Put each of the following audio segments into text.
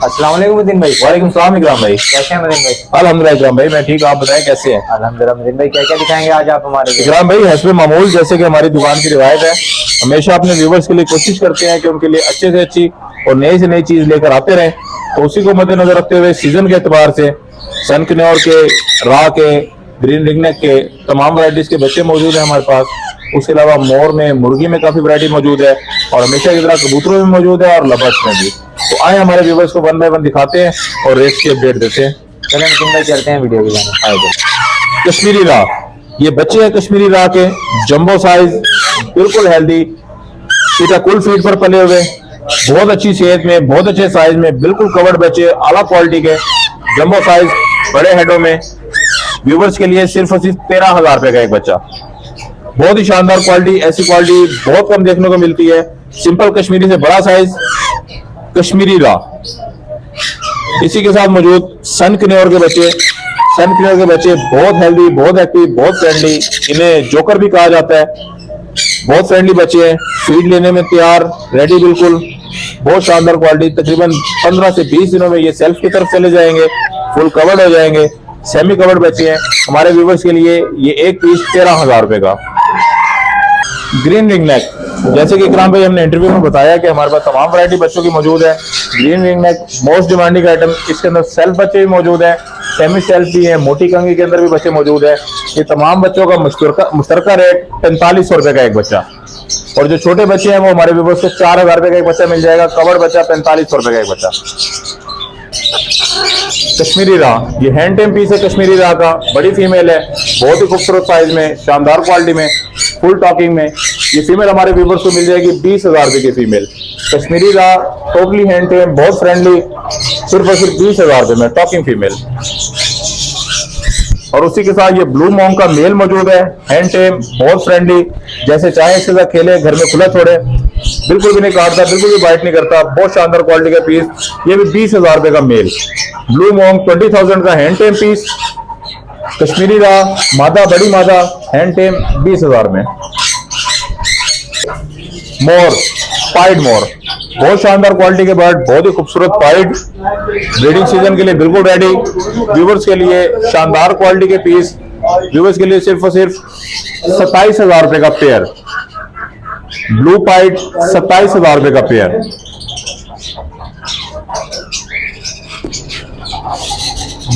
अस्सलाम वालेकुम मदीन भाई। वालेकुम सलाम इकराम भाई। कैसे हैं मदीन भाई? अल्हम्दुलिल्लाह इकराम भाई, मैं ठीक। आप बताएं कैसे हैं? अल्हम्दुलिल्लाह। मदीन भाई क्या क्या दिखाएंगे आज आप हमारे लिए? इकराम भाई, हस्बे मामूल जैसे कि हमारी दुकान की रिवायत है, हमेशा अपने व्यूवर्स के लिए कोशिश करते हैं कि उनके लिए अच्छे से अच्छी और नई से नई चीज लेकर आते रहें। तो उसी को मद्देनजर रखते हुए सीजन के एतबार से सन कन्योर के, रा के, ग्रीन रिंगनेक के तमाम वैरायटीज के बच्चे मौजूद हैं हमारे पास। उसके अलावा मोर में, मुर्गी में काफी वैरायटी मौजूद है और हमेशा की तरह कबूतरों में मौजूद है और लबर्स में भी। तो आए हमारे व्यूवर्स को वन बाय वन दिखाते हैं और रेट्स की अपडेट देते हैं। चलें मदीन भाई, चलते हैं वीडियो की जाने। आए कश्मीरी रा, ये बच्चे हैं कश्मीरी रा के, जंबो साइज, बिल्कुल हेल्दी, कुल फीड पर पले हुए, बहुत अच्छी सेहत में, बहुत अच्छे साइज में, बिल्कुल कवर्ड बच्चे, आला क्वालिटी के, जंबो साइज, बड़े हेडों में। व्यूवर्स के लिए सिर्फ और सिर्फ 13,000 रुपए का एक बच्चा। बहुत ही शानदार क्वालिटी, ऐसी क्वालिटी बहुत कम देखने को मिलती है। सिंपल कश्मीरी से बड़ा साइज कश्मीरी रा। इसी के साथ मौजूद सन कन्योर के बच्चे। सन कन्योर के बच्चे बहुत हेल्दी, बहुत एक्टिव, बहुत फ्रेंडली, इन्हें जोकर भी कहा जाता है। बहुत फ्रेंडली बच्चे हैं, फीड लेने में तैयार, रेडी, बिल्कुल बहुत शानदार क्वालिटी। तकरीबन 15 से 20 दिनों में ये सेल्फ की तरफ चले जाएंगे, फुल कवर्ड हो जाएंगे, सेमी कवर्ड बच्चे हैं। हमारे व्यूवर्स के लिए ये एक पीस 13,000 रुपए का। ग्रीन रिंग नेक, जैसे कि इकराम भाई हमने इंटरव्यू में बताया कि हमारे पास तमाम वैरायटी बच्चों की मौजूद है। Green ring neck most demanding item, इसके अंदर सेल्फ बच्चे भी मौजूद हैं, सेमी सेल्फ भी है, मोटी कंगी के अंदर भी बच्चे मौजूद है। ये तमाम बच्चों का मुश्तरका रेट 4500 रुपए का एक बच्चा। और जो छोटे बच्चे हैं वो हमारे व्यूवर्स को 4,000 रुपए का एक बच्चा मिल जाएगा। कवर्ड बच्चा 4500 रुपए का एक बच्चा। कश्मीरी रा, ये हैंड टेम पीस है कश्मीरी रा का, बड़ी फीमेल है, बहुत ही खूबसूरत साइज में, शानदार क्वालिटी में, फुल टॉकिंग में। ये फीमेल हमारे व्यूवर्स को मिल जाएगी 20,000 रुपए की फीमेल। कश्मीरी रा टोटली हैंड टेम, बहुत फ्रेंडली, सिर्फ और सिर्फ 20,000 रुपए में टॉकिंग फीमेल। और उसी के साथ ये ब्लू मॉन्ग का मेल मौजूद है, हैंड टेम, बहुत फ्रेंडली, जैसे चाहे इसके साथ खेले, घर में खुला छोड़े, बिल्कुल भी नहीं काटता, बिल्कुल भी बाइट नहीं करता, बहुत शानदार क्वालिटी का पीस। ये भी 20,000 रुपए का मेल। ब्लू मॉन्ग 20,000 का हैंड टेम पीस। कश्मीरी रा मादा, बड़ी मादा, हैंड टेम 20,000 में। मोर, पाइड मोर, बहुत शानदार क्वालिटी के बर्ड, बहुत ही खूबसूरत पाइड, ब्रीडिंग सीजन के लिए बिल्कुल रेडी। व्यूवर्स के लिए शानदार क्वालिटी के पीस, व्यूवर्स के लिए सिर्फ और सिर्फ 27,000 रुपए का पेयर। ब्लू पाइड 27,000 रुपए का pair.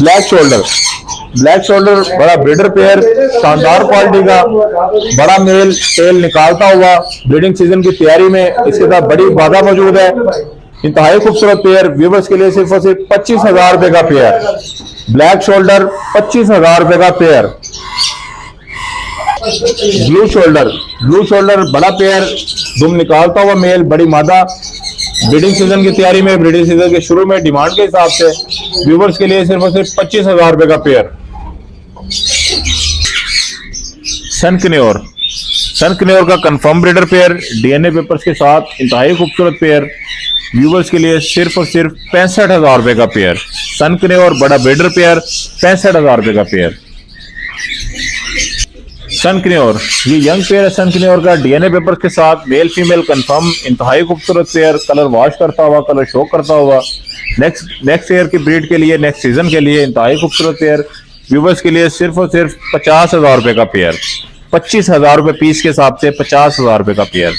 Black shoulder, black shoulder बड़ा ब्रीडर पेयर, शानदार क्वालिटी का, बड़ा मेल, टेल निकालता हुआ, ब्रीडिंग सीजन की तैयारी में। इसके साथ बड़ी मादा मौजूद है, इंतहाई खूबसूरत पेयर। व्यूवर्स के लिए सिर्फ और सिर्फ 25,000 रुपए का पेयर। ब्लैक शोल्डर 25,000 रुपए का pair. Blue shoulder, blue shoulder बड़ा पेयर, दुम निकालता हुआ मेल, बड़ी मादा, ब्रीडिंग सीजन की तैयारी में, ब्रीडिंग सीजन के शुरू में डिमांड के हिसाब से व्यूवर्स के लिए सिर्फ और सिर्फ 25,000 रुपए का पेयर। सन कन्योर, सन कन्योर का confirm breeder pair, DNA papers के साथ, इंतहाई खूबसूरत पेयर। व्यूवर्स के लिए सिर्फ और सिर्फ 65,000 रुपए का पेयर। सन कन्योर बड़ा ब्रीडर पेयर 65,000 रुपए का पेयर। सन कन्योर, ये यंग पेयर है सन कन्योर का, डीएनए पेपर के साथ, मेल फीमेल कंफर्म, इंतहाई खूबसूरत पेयर, कलर वॉश करता हुआ, कलर शो करता हुआ। नेक्स्ट ईयर की ब्रीड के लिए, नेक्स्ट सीजन के लिए इंतहाई खूबसूरत पेयर। व्यूवर्स के लिए सिर्फ और सिर्फ 50,000 रुपए का पेयर। 25,000 रुपए पीस के हिसाब से 50,000 रुपए का pair.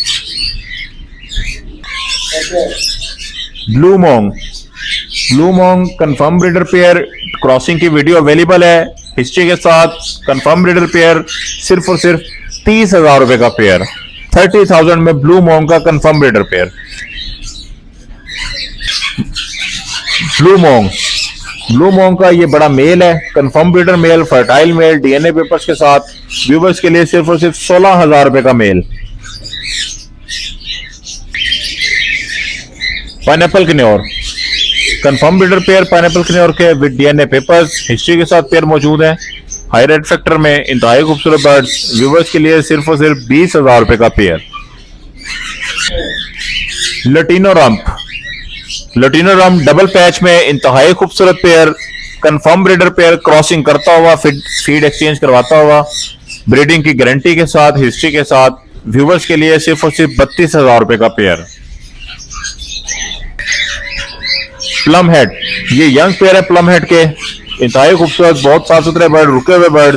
Blue monk, blue मॉन्ग confirm breeder pair, crossing की वीडियो अवेलेबल है हिस्ट्री के साथ। कंफर्म ब्रीडर पेयर सिर्फ और सिर्फ 30,000 रुपए का पेयर। 30,000 में ब्लू मॉन्ग का confirm breeder pair. Blue monk, blue monk का ये बड़ा मेल है, confirm breeder male, fertile male, DNA papers के साथ। व्यूवर्स के लिए सिर्फ और सिर्फ 16,000 रुपए का male. Pineapple conure, confirm breeder pair pineapple conure के विद डीएनए पेपर्स, हिस्ट्री के साथ पेयर मौजूद है, हाई रेड फैक्टर में, इंतहाई खूबसूरत बर्ड्स। व्यूवर्स के लिए सिर्फ और सिर्फ 20,000 रुपए का pair. Latino rump, Latino rump double patch में, इंतहाई खूबसूरत pair, confirm breeder pair, crossing करता हुआ, फीड एक्सचेंज करवाता हुआ, ब्रीडिंग की गारंटी के साथ, हिस्ट्री के साथ। व्यूवर्स के लिए सिर्फ और सिर्फ 32,000 रुपए का पेयर। प्लम हेड, ये यंग पेयर है प्लम हेड के, इंतहाई खूबसूरत, बहुत साफ सुथरे बर्ड, रुके हुए बर्ड,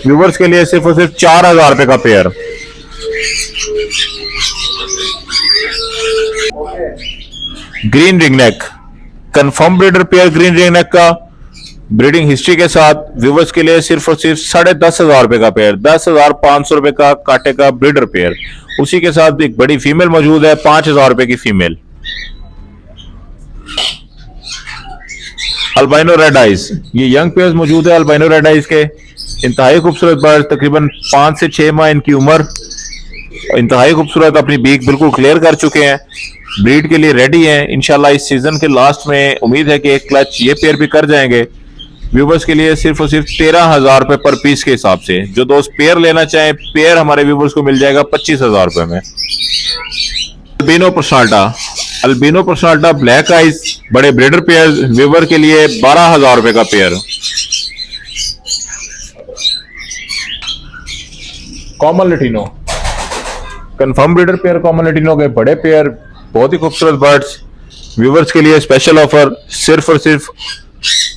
व्यूवर्स के लिए सिर्फ और सिर्फ 4,000 रुपए का pair. Green ringneck, confirm breeder pair green ringneck का, ब्रीडिंग हिस्ट्री के साथ, व्यूवर्स के लिए सिर्फ और सिर्फ 10,500 रुपए का पेयर, 10,500 रुपए का कांटे का ब्रीडर पेयर। उसी के साथ एक बड़ी फीमेल मौजूद है, 5,000 रुपए की फीमेल। अल्बाइनो रेड आइज, ये यंग पेयर्स मौजूद है अल्बाइनो रेड आइज के, इंतहाई खूबसूरत बर्ड, तकरीबन 5 से 6 माह इनकी उम्र, इंतहाई खूबसूरत, अपनी बीक बिल्कुल क्लियर कर चुके हैं, ब्रीड के लिए रेडी हैं। इंशाल्लाह इस सीजन के लास्ट में उम्मीद है कि एक क्लच ये पेयर भी कर जाएंगे। व्यूवर्स के लिए सिर्फ और सिर्फ 13,000 रुपए पर पीस के हिसाब से, जो दोस्त पेयर लेना चाहें पेयर हमारे व्यूवर्स को मिल जाएगा 25,000 रुपए में। अल्बिनो पर्सनाल्टा, अल्बिनो पर्सनाल्टा ब्लैक आइज, बड़े ब्रीडर पेयर, व्यूवर के लिए 12,000 रुपए का pair. Common Latino, confirm breeder pair common Latino के बड़े पेयर, बहुत ही खूबसूरत बर्ड्स, व्यूवर्स के लिए स्पेशल ऑफर, सिर्फ और सिर्फ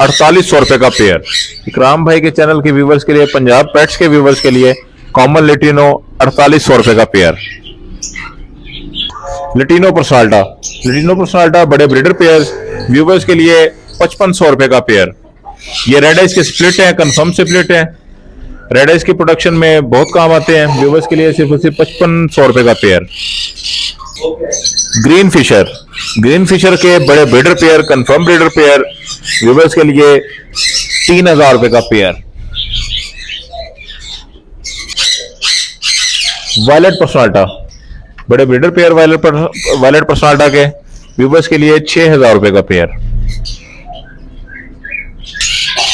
4,800 रुपए का पेयर। इकराम भाई के चैनल के व्यूवर्स के लिए, पंजाब पेट्स के व्यूवर्स के लिए कॉमन लैटिनो 4,800 रुपए का पेयर। लैटिनो पर्सनाल्टा, लैटिनो पर्सनाल्टा बड़े ब्रीडर पेयर, व्यूवर्स के लिए 5,500 रुपए का पेयर। ये रेड आइज के स्प्लिट हैं, कंफर्म स्प्लिट हैं, रेड आइज की प्रोडक्शन में बहुत काम आते हैं, व्यूवर्स के लिए सिर्फ और सिर्फ 5,500 रुपए का pair. Green Fischer, green Fischer के बड़े breeder pair, confirm breeder pair, viewers के लिए 3,000 रुपए का पेयर। वायलेट पर्सनाल्टा, बड़े ब्रीडर पेयर वायलेट पर्सनाल्टा के, व्यूवर्स के लिए 6,000 रुपए का पेयर।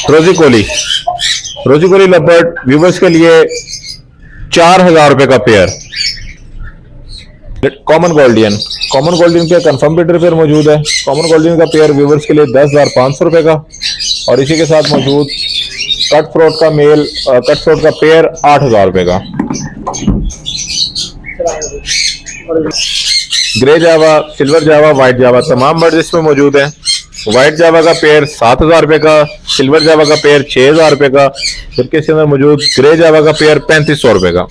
रोजिकोली, रोजिकोली लबर्ड, व्यूवर्स के लिए 4,000 रुपए का pair. Common Gouldian, common Gouldian के कंफर्म ब्रीडर पेयर मौजूद है, कॉमन गोल्डियन का पेयर व्यूवर्स के लिए 10,500 रुपए का, और इसी के साथ मौजूद कट थ्रोट का मेल, कट थ्रोट का पेयर 8,000 रुपए का। ग्रे जावा, सिल्वर जावा, व्हाइट जावा, तमाम बर्ड इसमें मौजूद है। व्हाइट जावा का पेयर 7,000 रुपए का, सिल्वर जावा का पेयर 6,000 रुपए का, जबकि इसके अंदर मौजूद ग्रे जावा का पेयर 3,500 रुपए का।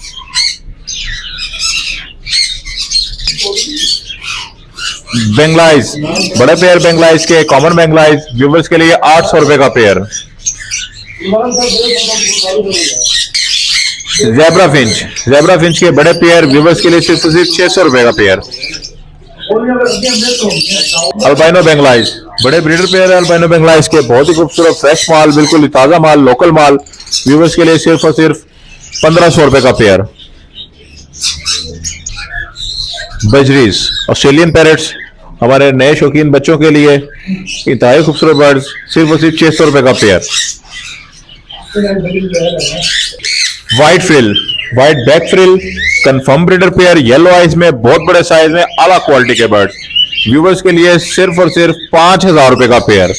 बेंगलाइज, बड़े पेयर बेंगलाइज के, कॉमन बेंगलाइज, व्यूवर्स के लिए 800 रुपए का pair. Zebra Finch, zebra Finch के बड़े पेयर, व्यूवर्स के लिए सिर्फ 600 रुपए का पेयर। अल्बाइनो बेंगलाइज, बड़े ब्रीडर पेयर है अल्बाइनो बेंगलाइज के, बहुत ही खूबसूरत फ्रेश माल, बिल्कुल ताजा माल, लोकल माल, व्यूवर्स के लिए सिर्फ और सिर्फ 1,500 रुपए का पेयर। बजरीज, ऑस्ट्रेलियन पैरेट्स, हमारे नए शौकीन बच्चों के लिए इंतहाई खूबसूरत बर्ड्स, सिर्फ और सिर्फ 600 रुपए का pair. White frill, white back frill, confirm breeder pair, yellow eyes में, बहुत बड़े साइज में, आला क्वालिटी के बर्ड, व्यूवर्स के लिए सिर्फ और सिर्फ 5,000 रुपए का pair.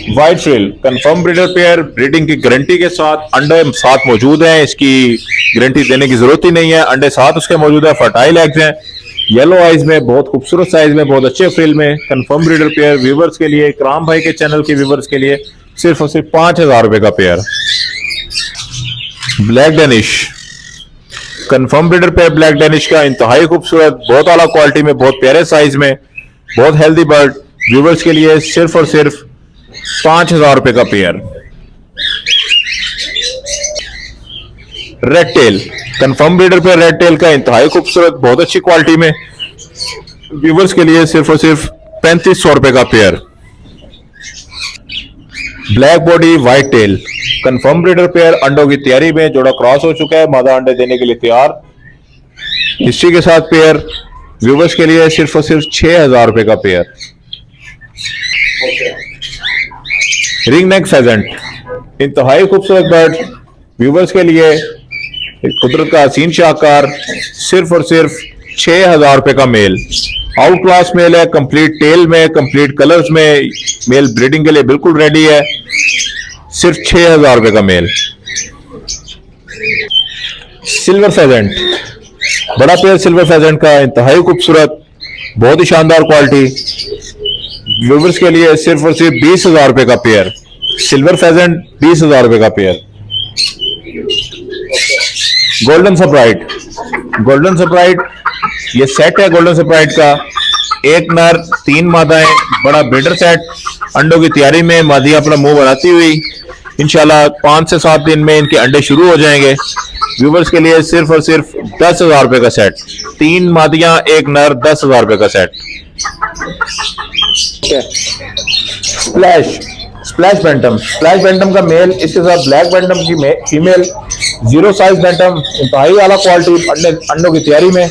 White frill, confirm breeder pair, breeding की गारंटी के साथ, अंडे साथ मौजूद हैं, इसकी गारंटी देने की जरूरत ही नहीं है, अंडे साथ उसके मौजूद है, फर्टाइल एग्स हैं, येलो आइज में, बहुत खूबसूरत साइज में, बहुत अच्छे फ्रिल में, कंफर्म ब्रीडर पेयर, व्यूवर्स के लिए, इकराम भाई के चैनल के व्यूवर्स के लिए सिर्फ और सिर्फ 5,000 रुपए का pair. Black Danish, confirm breeder pair black Danish का, इंतहाई खूबसूरत, बहुत आला क्वालिटी में, बहुत प्यारे साइज में, बहुत हेल्दी बर्ड, व्यूवर्स के लिए सिर्फ और सिर्फ 5,000 रुपए का pair. Red tell, confirm breeder pair red tell का, इंतहाई खूबसूरत, बहुत अच्छी क्वालिटी में, व्यूवर्स के लिए सिर्फ और सिर्फ 3,500 रुपए का pair. Black body white tail, confirm breeder pair, अंडों की तैयारी में, जोड़ा क्रॉस हो चुका है, मादा अंडे देने के लिए तैयार, हिस्ट्री के साथ पेयर, व्यूवर्स के लिए सिर्फ और सिर्फ 6,000 रुपए का पेयर। रिंग नेक फेजेंट, इंतहाई खूबसूरत बर्ड, व्यूवर्स के लिए कुदरत का हसीन शाहकार, सिर्फ और सिर्फ 6,000 रुपए का मेल, आउट क्लास मेल है, कंप्लीट टेल में, कंप्लीट कलर्स में, मेल ब्रीडिंग के लिए बिल्कुल रेडी है, सिर्फ 6,000 रुपए का मेल। सिल्वर फेजेंट, बड़ा पेयर सिल्वर फेजेंट का, इंतहाई खूबसूरत, बहुत ही शानदार क्वालिटी। व्यूवर्स के लिए सिर्फ और सिर्फ 20,000 रुपए का पेयर। सिल्वर फेजेंट 20,000 रुपए का pair. Golden Sprite, golden Sprite ये सेट है गोल्डन सप्राइट का। एक नर 3 मादाएं, बड़ा ब्रीडर सेट। अंडों की तैयारी में, मादियां अपना मुंह बनाती हुई इंशाल्लाह 5 से 7 दिन में इनके अंडे शुरू हो जाएंगे। व्यूवर्स के लिए सिर्फ और सिर्फ 10,000 रुपए का सेट। 3 मादियां, एक नर, 10,000 रुपए का set. Splash, splash bantam, splash bantam का मेल, इसके साथ ब्लैक बैंटम की फीमेल। 0 साइज बैंटम, इंतहाई आला क्वालिटी, अंडों की तैयारी में,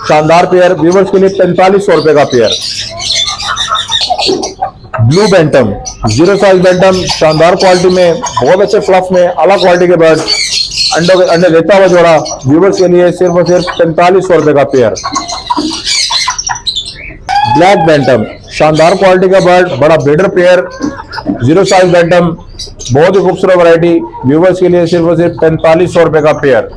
शानदार पेयर। व्यूवर्स के लिए 4500 रुपए का pair. Blue bantam, 0 size bantam, शानदार क्वालिटी में, बहुत अच्छे फ्लफ में, आला क्वालिटी के बर्ड, अंडे देता हुआ जोड़ा। व्यूवर्स के लिए सिर्फ और सिर्फ 4500 रुपए का पेयर। ब्लैक बैंटम, शानदार क्वालिटी का बर्ड, बड़ा ब्रीडर पेयर, 0 साइज बैंटम, बहुत ही खूबसूरत वैरायटी। व्यूवर्स के लिए सिर्फ और सिर्फ 4500 रुपए का पेयर।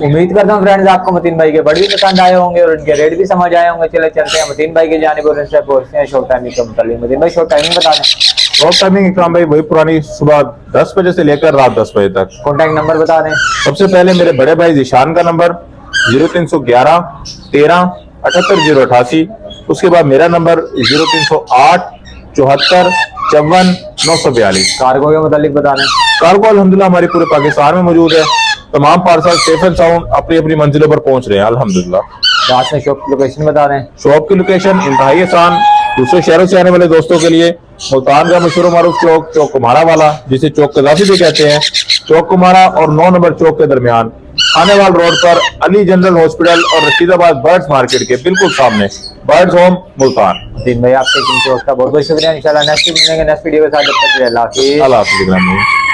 उम्मीद करता हूँ फ्रेंड्स आपको मतीन भाई के बड़ी पसंद आए होंगे और उनके रेट भी समझ आए होंगे। चले चलते हैं मतीन भाई की जानिब और इनसे पूछते हैं शॉर्ट टाइमिंग का मुतालिक। मतीन भाई शॉर्ट टाइमिंग बता दें। शॉर्ट टाइमिंग इकराम भाई वही पुरानी, सुबह 10 बजे से लेकर रात 10 बजे तक। कॉन्टैक्ट नंबर बता दें। सबसे पहले मेरे बड़े भाई जीशान का नंबर 0311 13 78 088। उसके बाद मेरा नंबर 0308 74 54 942। कार्गो के मुतालिक बता दें। कार्गो अल्हम्दुलिल्लाह हमारे पूरे पाकिस्तान में मौजूद है। तमाम पार्सल सेफ एंड साउंड अपनी अपनी मंजिलों पर पहुंच रहे हैं अल्हम्दुलिल्लाह। रात में शॉप की लोकेशन बता दें। शॉप की लोकेशन इंतहाई आसान, दूसरे शहरों से आने वाले दोस्तों के लिए मुल्तान का मशहूर मारूफ चौक, चौक कुमारा वाला, जिसे चौक कदाफी भी कहते हैं, चौक कुमारा और 9 नंबर चौक के दरमियान खानेवाल रोड पर अली जनरल हॉस्पिटल और रशीदाबाद बर्ड्स मार्केट के बिल्कुल सामने बर्ड्स होम मुल्तान। मतीन भाई आपके कीमती वक्त का बहुत बहुत शुक्रिया। इंशाल्लाह नेक्स्ट मिलेंगे नेक्स्ट वीडियो के साथ। जब तक के लिए अल्लाह हाफिज़। अल्लाह हाफिज़।